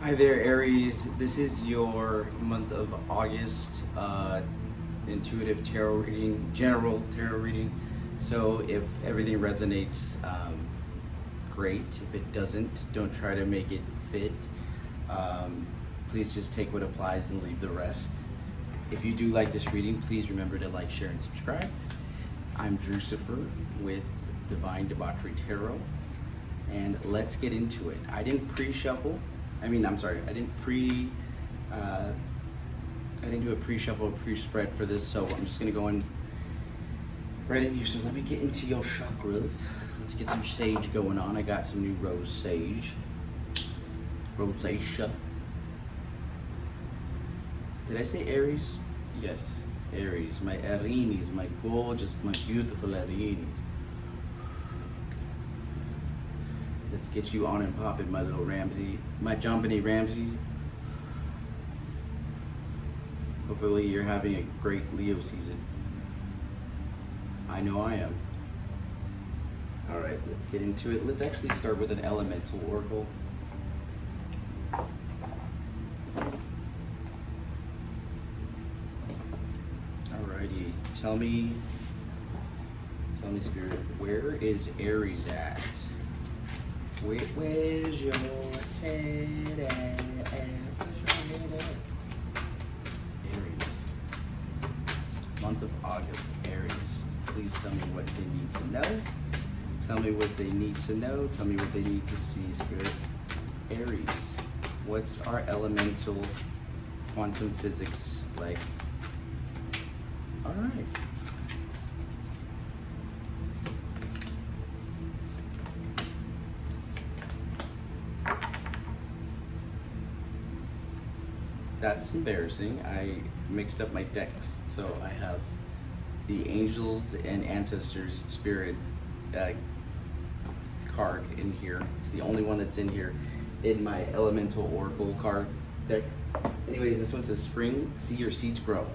Hi there, Aries. This is your month of August intuitive tarot reading, general tarot reading. So if everything resonates, great. If it doesn't, don't try to make it fit. Please just take what applies and leave the rest. If you do like this reading, please remember to like, share, and subscribe. I'm Drucifer with Divine Debauchery Tarot, and let's get into it. I didn't pre-shuffle. I didn't do a pre-shuffle, pre-spread for this, so I'm just gonna go in right in here. So let me get into your chakras. Let's get some sage going on. I got some new rose sage. Rosacea. Did I say Aries? Yes, Aries. My Aries, my gorgeous, my beautiful Aries. Let's get you on and popping, my little Ramsey, my Jombany Ramses. Hopefully you're having a great Leo season. I know I am. All right, let's get into it. Let's actually start with an elemental oracle. Alrighty, tell me, Spirit, where is Aries at? Where's your head at? Where's your head at? Aries. Month of August, Aries. Please tell me what they need to know. Tell me what they need to know. Tell me what they need to see, Spirit. Aries. What's our elemental quantum physics like? All right. That's embarrassing. I mixed up my decks, so I have the Angels and Ancestors Spirit card in here. It's the only one that's in here in my Elemental Oracle card deck. Anyways, this one says Spring, see your seeds grow.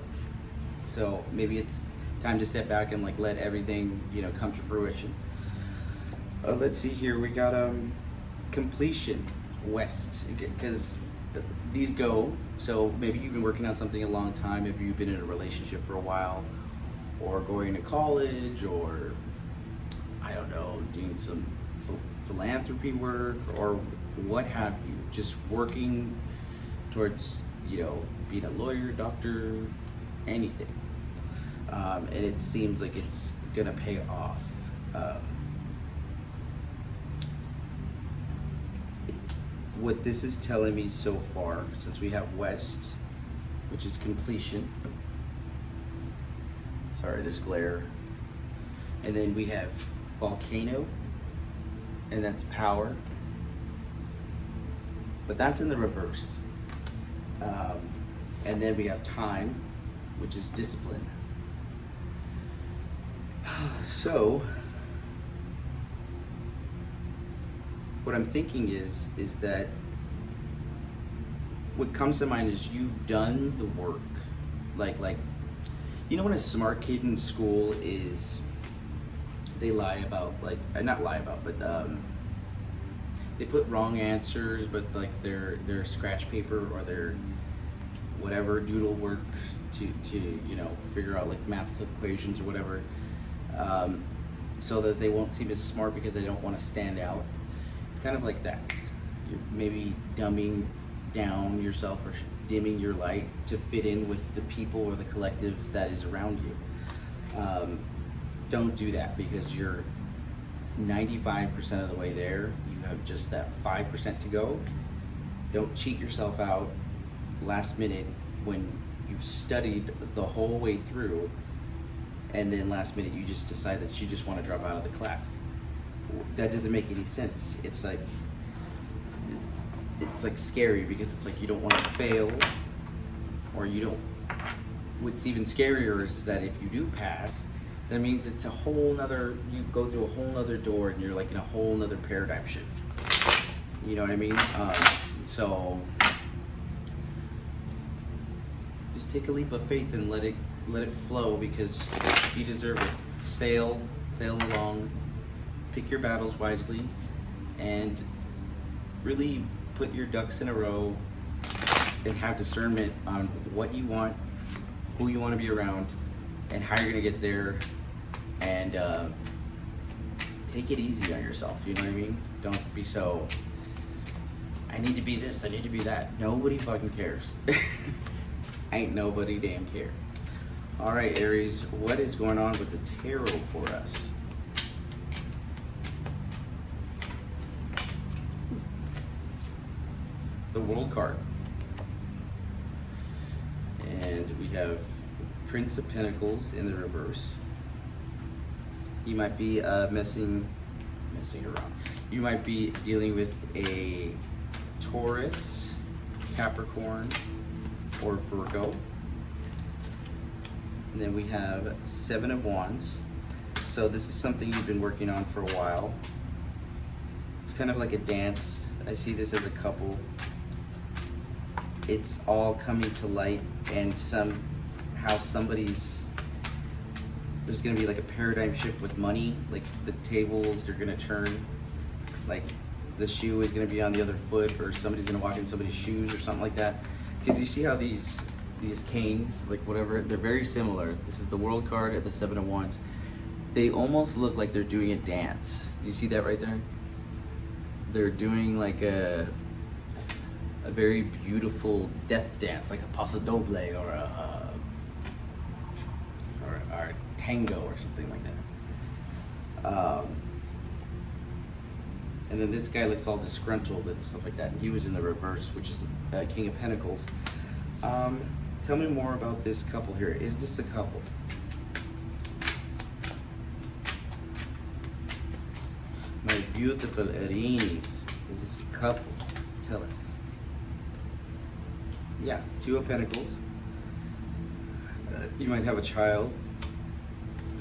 So maybe it's time to step back and like let everything, come to fruition. Let's see here. We got completion, West, because these go. So maybe you've been working on something a long time. Maybe you've been in a relationship for a while, or going to college, or I don't know, doing some philanthropy work, or what have you. Just working towards, being a lawyer, doctor, anything. And it seems like it's gonna pay off. What this is telling me so far, since we have West, which is completion. Sorry, there's glare. And then we have Volcano, and that's power. But that's in the reverse. And then we have Time, which is discipline. So, what I'm thinking is that what comes to mind is you've done the work. Like, when a smart kid in school is, they lie about, not lie about, but they put wrong answers, but like their scratch paper or their whatever doodle work to figure out like math equations or whatever, so that they won't seem as smart because they don't want to stand out. It's kind of like that. You're maybe dumbing down yourself or dimming your light to fit in with the people or the collective that is around you. Don't do that, because you're 95% of the way there. You have just that 5% to go. Don't cheat yourself out last minute when you've studied the whole way through, and then last minute you just decide that you just want to drop out of the class. That doesn't make any sense. It's like scary, because it's like you don't want to fail, or you don't. What's even scarier is that if you do pass, that means it's a whole nother, you go through a whole nother door and you're like in a whole nother paradigm shift. You know what I mean? So just take a leap of faith and let it flow, because you deserve it. Sail along, pick your battles wisely, and really put your ducks in a row and have discernment on what you want, who you want to be around, and how you're gonna get there, and take it easy on yourself. You know what I mean? Don't be so, I need to be this, I need to be that. Nobody fucking cares. Ain't nobody damn care. All right, Aries, what is going on with the tarot for us? The World card. And we have Prince of Pentacles in the reverse. You might be messing around. You might be dealing with a Taurus, Capricorn, or Virgo. And then we have Seven of Wands. So this is something you've been working on for a while. It's kind of like a dance. I see this as a couple. It's all coming to light, and somehow there's gonna be like a paradigm shift with money. Like the tables are gonna turn, like the shoe is gonna be on the other foot, or somebody's gonna walk in somebody's shoes or something like that. Because you see how these canes, like whatever, they're very similar. This is the World card at the Seven of Wands. They almost look like they're doing a dance. Do you see that right there? They're doing like a very beautiful death dance, like a paso doble or a tango or something like that. And then this guy looks all disgruntled and stuff like that. And he was in the reverse, which is King of Pentacles. Tell me more about this couple here. Is this a couple? My beautiful Aries, is this a couple? Tell us. Yeah, Two of Pentacles. You might have a child.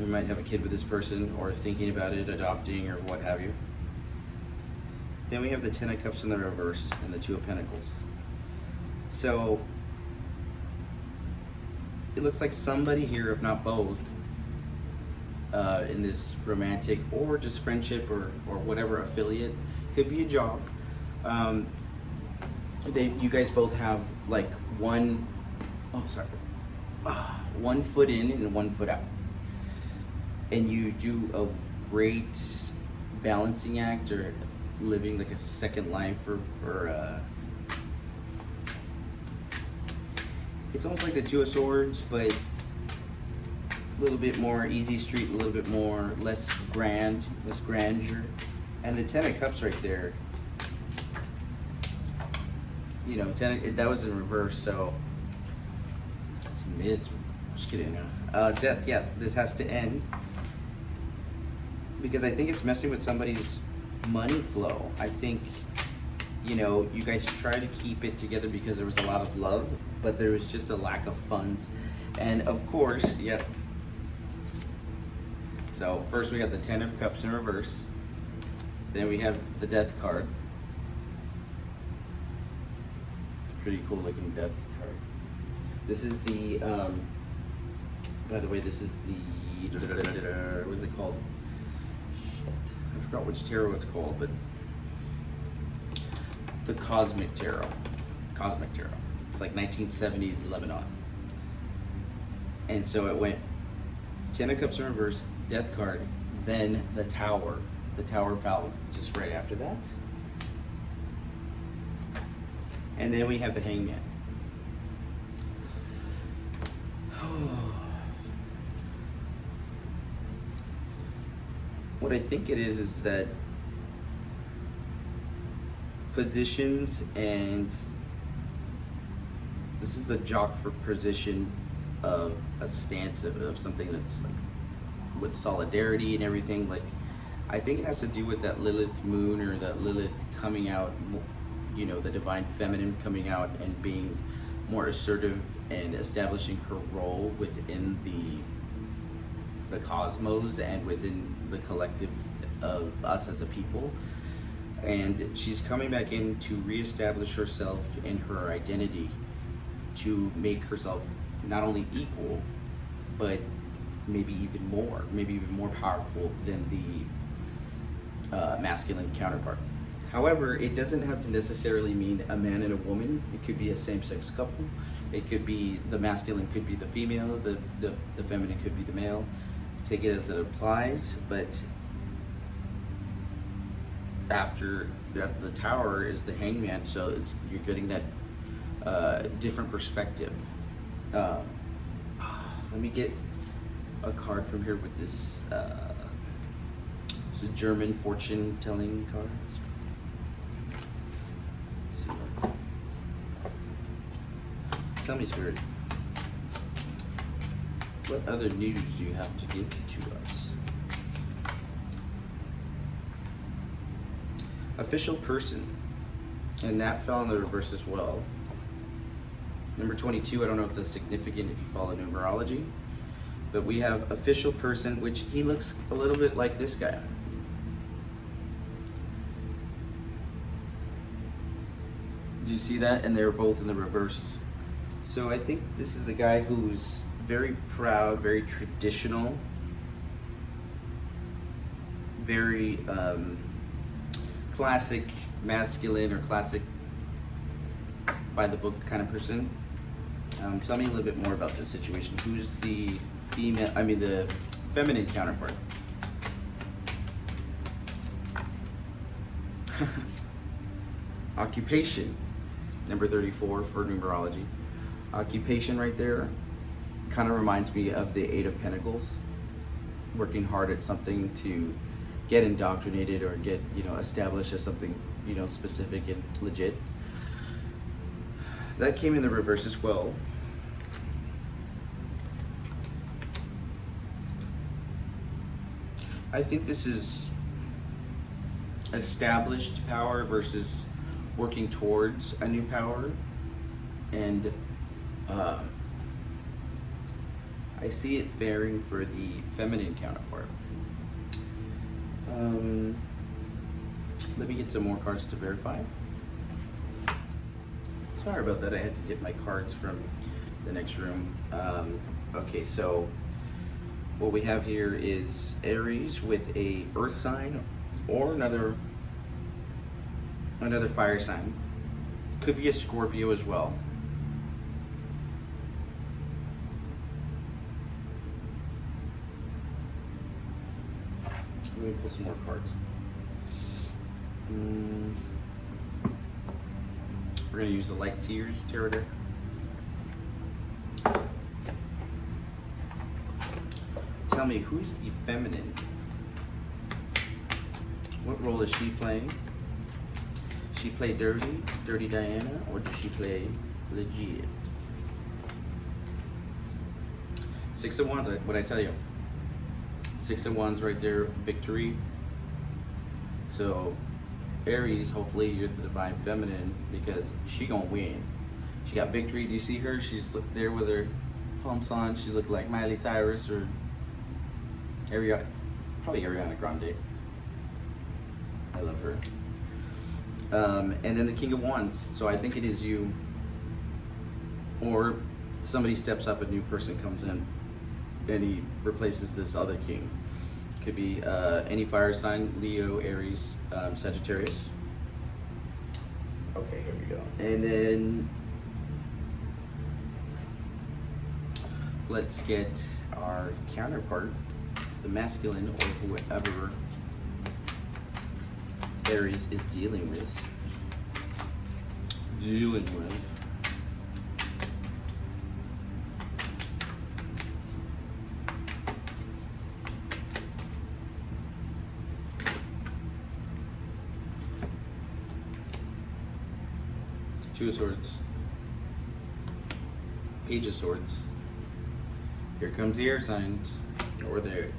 You might have a kid with this person, or thinking about it, adopting, or what have you. Then we have the Ten of Cups in the reverse and the Two of Pentacles. So it looks like somebody here, if not both, in this romantic or just friendship or whatever affiliate, could be a job. You guys both have like one foot in and one foot out, and you do a great balancing act, or living like a second life, or it's almost like the Two of Swords, but a little bit more easy street, a little bit more less grandeur, and the Ten of Cups right there. You know, that was in reverse, so it's miserable. Just kidding. Death, yeah, this has to end, because I think it's messing with somebody's money flow. I think, you know, you guys try to keep it together because there was a lot of love, but there was just a lack of funds. And of course, yep. So first we got the Ten of Cups in reverse. Then we have the Death card. Pretty cool looking Death card. This is the, by the way, this is the, what is it called? Shit. I forgot which tarot it's called, but the Cosmic Tarot. Cosmic Tarot. It's like 1970s Lebanon. And so it went Ten of Cups in reverse, Death card, then the Tower. The Tower fell just right after that. And then we have the Hangman. What I think it is that positions, and this is a jock for position of a stance of something that's like with solidarity and everything. Like, I think it has to do with that Lilith moon, or that Lilith coming out, you know, the divine feminine coming out and being more assertive and establishing her role within the cosmos and within the collective of us as a people. And she's coming back in to reestablish herself in her identity, to make herself not only equal, but maybe even more powerful than the masculine counterpart. However, it doesn't have to necessarily mean a man and a woman. It could be a same-sex couple. It could be the masculine could be the female, the feminine could be the male. Take it as it applies, but after the tower is the hangman, so you're getting that different perspective. Let me get a card from here with this. This is German fortune telling cards. Let's see. Tell me, Spirit, what other news do you have to give to us? Official person, and that fell in the reverse as well. Number 22, I don't know if that's significant if you follow numerology, but we have official person, which he looks a little bit like this guy. Do you see that? And they're both in the reverse. So I think this is a guy who's very proud, very traditional, very classic masculine or classic by the book kind of person. Tell me a little bit more about this situation. Who's the female, the feminine counterpart? Occupation, number 34 for numerology. Occupation right there kind of reminds me of the Eight of Pentacles, working hard at something to get indoctrinated or get, established as something, specific and legit. That came in the reverse as well. I think this is established power versus working towards a new power. And I see it faring for the feminine counterpart. Let me get some more cards to verify. Sorry about that, I had to get my cards from the next room. Okay, so what we have here is Aries with a earth sign or another fire sign. Could be a Scorpio as well. Let me pull some more cards. We're going to use the Light Seers Tarot deck. Tell me, who's the feminine? What role is she playing? She play dirty Diana, or does she play legit? Six of Wands, what I tell you? Six of Wands right there, victory. So Aries, hopefully you're the divine feminine because she gonna win. She got victory. Do you see her? She's there with her pumps on. She's looking like Miley Cyrus or probably Ariana Grande. I love her. And then the King of Wands. So I think it is you, or somebody steps up, a new person comes in, and he replaces this other king. Could be any fire sign, Leo, Aries, Sagittarius. Okay, here we go. And then let's get our counterpart, the masculine, or whoever Aries is dealing with. Two of Swords, Page of Swords. Here comes the air signs, or there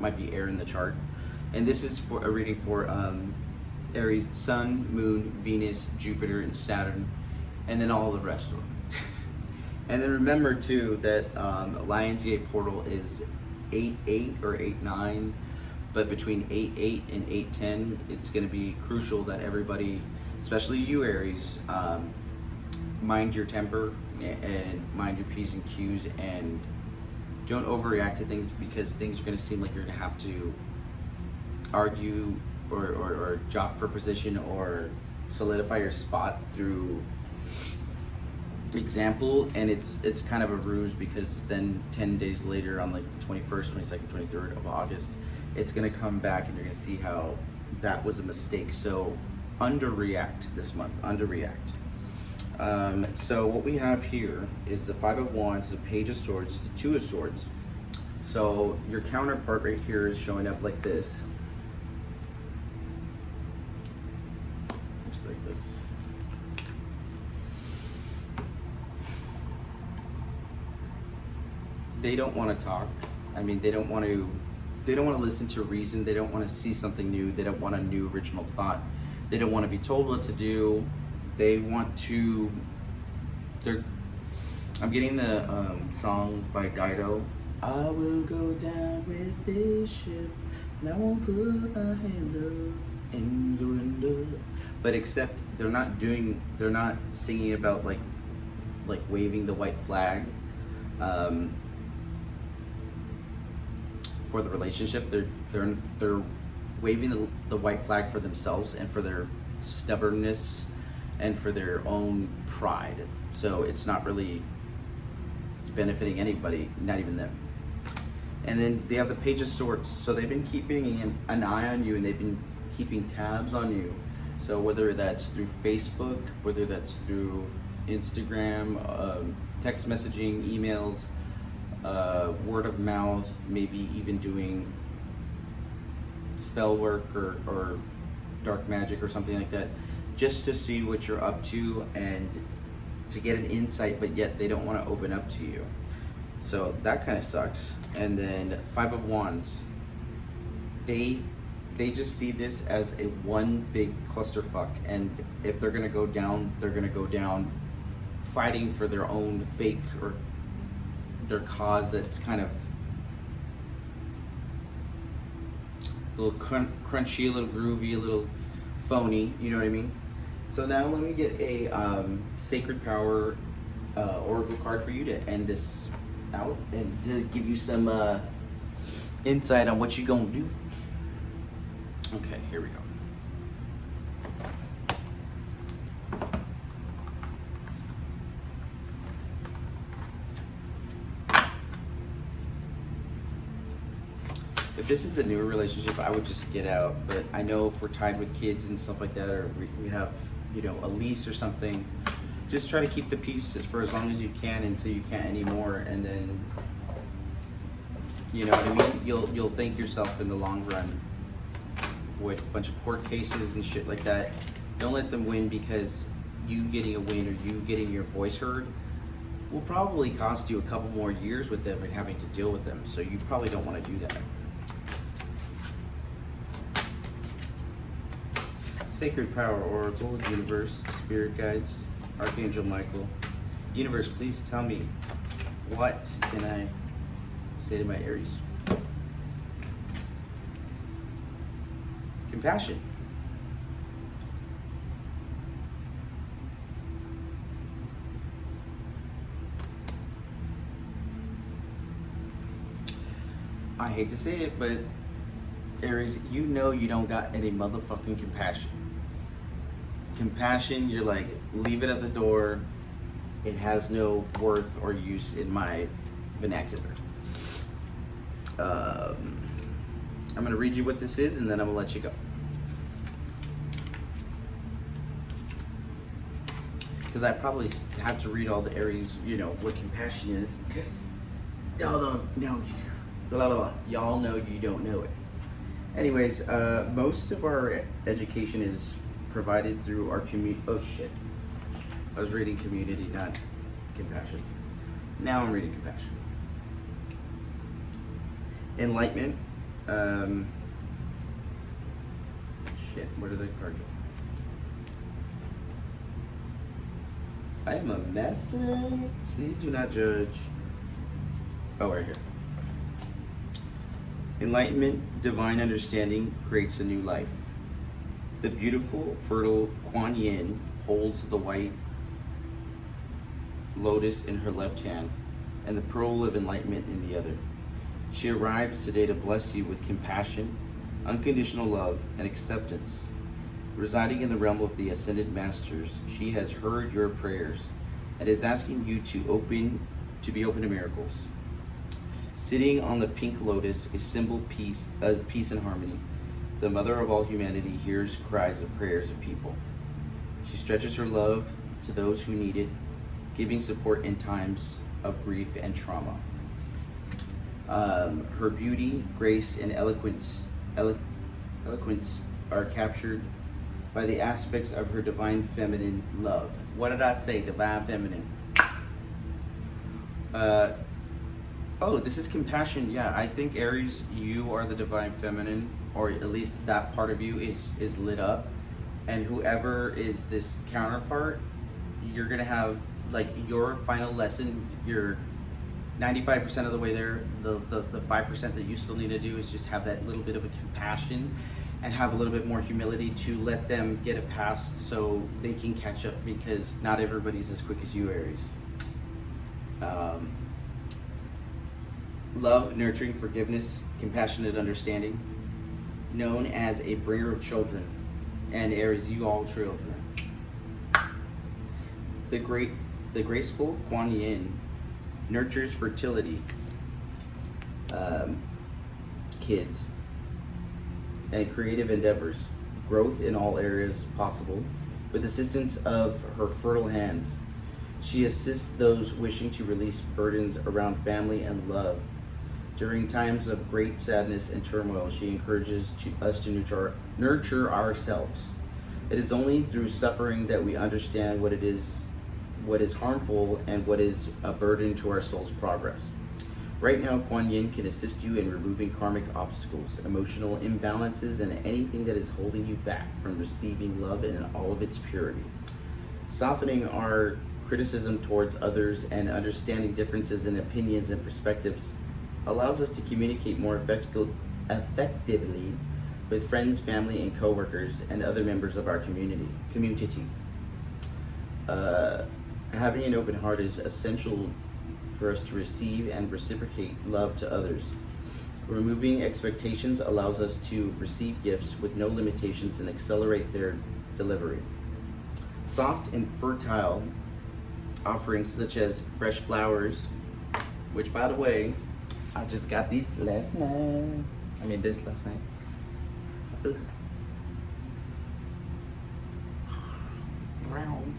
might be air in the chart. And this is for a reading for Aries, Sun, Moon, Venus, Jupiter, and Saturn, and then all the rest of them. And then remember too that Lionsgate portal is 8-8 or 8-9, but between 8-8 and 8-10, it's going to be crucial that everybody, especially you Aries, mind your temper and mind your P's and Q's, and don't overreact to things, because things are going to seem like you're going to have to argue or jock for position or solidify your spot through example, and it's kind of a ruse, because then 10 days later on like the 21st, 22nd, 23rd of August, it's going to come back and you're going to see how that was a mistake. So underreact this month, underreact. So what we have here is the Five of Wands, the Page of Swords, the Two of Swords. So your counterpart right here is showing up like this. Looks like this. They don't want to talk. I mean, they don't want to listen to reason. They don't want to see something new. They don't want a new original thought. They don't want to be told what to do. They want to, I'm getting the song by Dido. I will go down with this ship, and I won't put my hands up and surrender. But except they're not singing about like waving the white flag for the relationship. They're waving the white flag for themselves and for their stubbornness and for their own pride. So it's not really benefiting anybody, not even them. And then they have the Page of Swords. So they've been keeping an eye on you, and they've been keeping tabs on you. So whether that's through Facebook, whether that's through Instagram, text messaging, emails, word of mouth, maybe even doing spell work or dark magic or something like that, just to see what you're up to and to get an insight, but yet they don't want to open up to you. So that kind of sucks. And then Five of Wands, they just see this as a one big clusterfuck, and if they're gonna go down, they're gonna go down fighting for their own fake or their cause that's kind of a little crunchy, a little groovy, a little phony, you know what I mean? So now let me get a Sacred Power Oracle card for you to end this out and to give you some insight on what you gonna do. Okay, here we go. If this is a newer relationship, I would just get out. But I know if we're tied with kids and stuff like that, or we have, you know, a lease or something, just try to keep the peace for as long as you can until you can't anymore, and then, you know what I mean? You'll thank yourself in the long run with a bunch of court cases and shit like that. Don't let them win, because you getting a win or you getting your voice heard will probably cost you a couple more years with them and having to deal with them. So you probably don't want to do that. Sacred Power Oracle, Universe, Spirit Guides, Archangel Michael. Universe, please tell me, what can I say to my Aries? Compassion. I hate to say it, but Aries, you know you don't got any motherfucking compassion. Compassion, you're like, leave it at the door. It has no worth or use in my vernacular. I'm gonna read you what this is, and then I'm gonna let you go. Because I probably have to read all the Aries, you know, what compassion is, because y'all don't know, blah, blah, blah. Y'all know you don't know it. Anyways, most of our education is provided through our community. Oh shit. I was reading community, not compassion. Now I'm reading compassion. Enlightenment. Shit, where did the card go? I am a mess today. Please do not judge. Oh, right here. Enlightenment, divine understanding creates a new life. The beautiful, fertile Kuan Yin holds the white lotus in her left hand and the pearl of enlightenment in the other. She arrives today to bless you with compassion unconditional love, and acceptance. Residing in the realm of the ascended masters, she has heard your prayers and is asking you to be open to miracles. Sitting on the pink lotus, a symbol of peace and harmony, the mother of all humanity hears cries of prayers of people. She stretches her love to those who need it, giving support in times of grief and trauma. Her beauty, grace, and eloquence are captured by the aspects of her divine feminine love. What did I say? Divine feminine. Oh, this is compassion. Yeah, I think Aries, you are the divine feminine, or at least that part of you is lit up. And whoever is this counterpart, you're gonna have like your final lesson. You're 95% of the way there. The 5% that you still need to do is just have that little bit of a compassion and have a little bit more humility to let them get it past so they can catch up, because not everybody's as quick as you, Aries. Love, nurturing, forgiveness, compassionate understanding, known as a bringer of children. And Aries, you all children. The graceful Kuan Yin nurtures fertility, kids, and creative endeavors, growth in all areas possible, with assistance of her fertile hands. She assists those wishing to release burdens around family and love. During times of great sadness and turmoil, she encourages us to nurture ourselves. It is only through suffering that we understand what is harmful and what is a burden to our soul's progress. Right now, Kuan Yin can assist you in removing karmic obstacles, emotional imbalances, and anything that is holding you back from receiving love in all of its purity. Softening our criticism towards others and understanding differences in opinions and perspectives allows us to communicate more effectively with friends, family, and coworkers and other members of our community. Having an open heart is essential for us to receive and reciprocate love to others. Removing expectations allows us to receive gifts with no limitations and accelerate their delivery. Soft and fertile offerings such as fresh flowers, which, by the way, I just got these this last night. Round.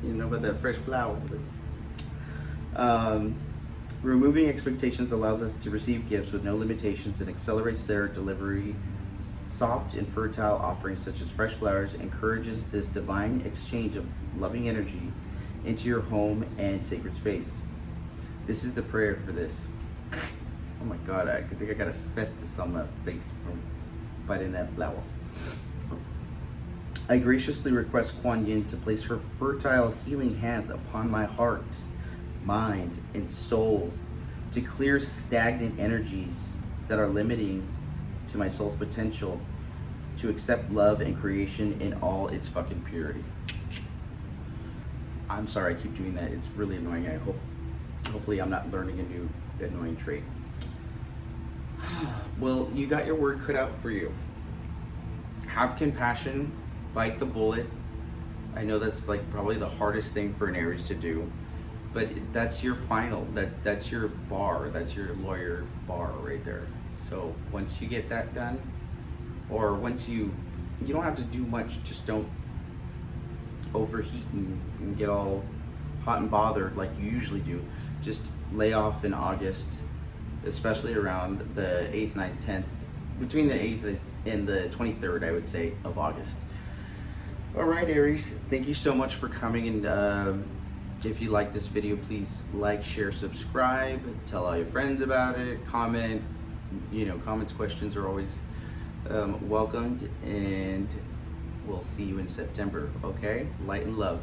You know about that fresh flower. Removing expectations allows us to receive gifts with no limitations and accelerates their delivery. Soft and fertile offerings such as fresh flowers encourages this divine exchange of loving energy into your home and sacred space. This is the prayer for this. Oh my God, I think I got asbestos on my face from biting that flower. I graciously request Kuan Yin to place her fertile healing hands upon my heart, mind, and soul to clear stagnant energies that are limiting to my soul's potential to accept love and creation in all its fucking purity. I'm sorry I keep doing that. It's really annoying. Hopefully I'm not learning a new annoying trait. Well, you got your word cut out for you. Have compassion, bite the bullet. I know that's like probably the hardest thing for an Aries to do, but that's your final, that's your bar, that's your lawyer bar right there. So once you get that done, or once you don't have to do much, just don't overheat and get all hot and bothered like you usually do. Just lay off in August, especially around the 8th, 9th, 10th, between the 8th and the 23rd, I would say, of August. All right, Aries, thank you so much for coming, and if you like this video, please like, share, subscribe, tell all your friends about it, comment. Comments, questions are always welcomed, and we'll see you in September, okay? Light and love.